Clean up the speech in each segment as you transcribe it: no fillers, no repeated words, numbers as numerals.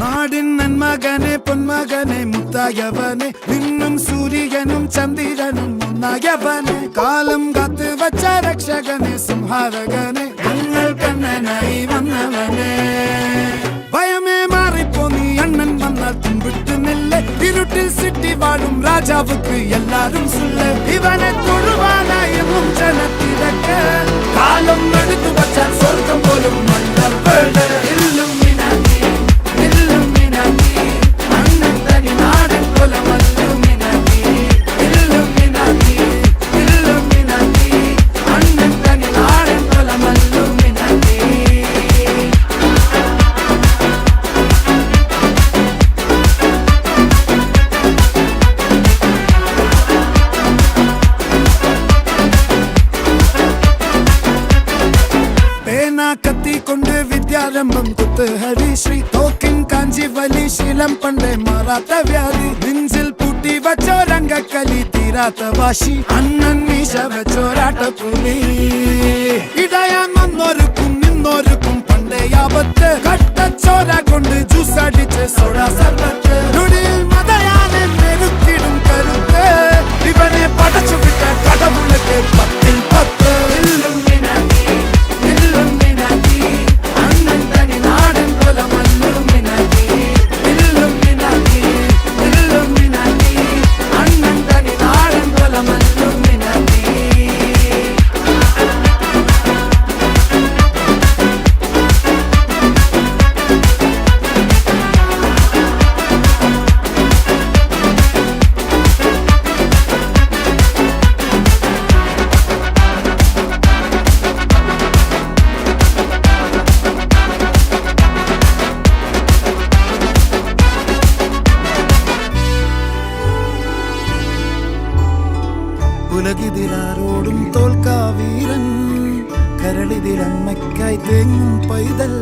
നാടിൻ നന്മകനെ പൊന്മകനെ മുത്തായവനെ നിന്നും സൂര്യനും ചന്ദ്രനും ഒന്നായവനെ കാലം കാത്ത് വച്ച രക്ഷകനെ സംഹാരകനെ ഞങ്ങൾ കണ്ണനായി വന്നവനെ ഭയമേ മാറിപ്പോ നീ അണ്ണൻ വന്നാൽ തുമ്പിട്ട് നെല്ല് ഇരുട്ടിൽ സിറ്റി വാഴും രാജാവുക്ക് എല്ലാരും സുല്ല് ഇവനെ തൊഴുവാനായി എന്നും ജനത്തിരക്ക് കാലം എടുത്തു വച്ചാൽ സ്വർഗം പോലും മണ്ണ കത്തിക്കൊണ്ട് വിദ്യാരംഭം കുത്ത് ഹരിശ്രീ തോക്കിൻ കാഞ്ചി വലി ശീലം പണ്ടേ മാറാത്ത വ്യാധി നെഞ്ചിൽ പൂട്ടി വച്ചോരംഗക്കലി തീരാത്ത വാശി അണ്ണൻ മീശ വെച്ചോരാട്ട പുലി ഇടയാൻ വന്നോരുക്കും നിന്നോരുക്കും പണ്ടേ ആപത്ത് കട്ടച്ചോര കൊണ്ട് ജ്യൂസ് അടിച്ച് സോഡാ സർബത്ത് നുടിയിൽ മതയാനെ നെരുക്കിടും കരുത്ത് ഇവനെ പടച്ചു വിട്ട കടവുളക്ക് 10 ൽ 10 ഉലകിതിലാരോടും തോൽക്കാ വീരൻ കരളിതിലമ്മയ്ക്കായി തേങ്ങും പൈതൽ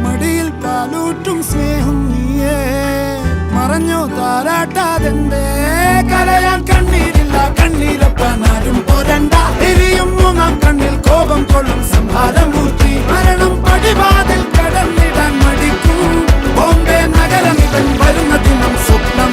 മടിയിൽ പാലൂട്ടും സ്നേഹം നീയേ മറഞ്ഞോ താരാട്ടാതെന്തേ കരയാൻ കണ്ണീരില്ല കണ്ണീരപ്പാനാരും പോരണ്ട എരിയും മൂന്നാം കണ്ണിൽ കോപം കൊള്ളും സംഹാരമൂർത്തി മരണം പടിവാതിൽ കടന്നിടാൻ മടിക്കും ബോംബെ നഗരമിതൻ വരുന്ന ദിനം സ്വപ്നം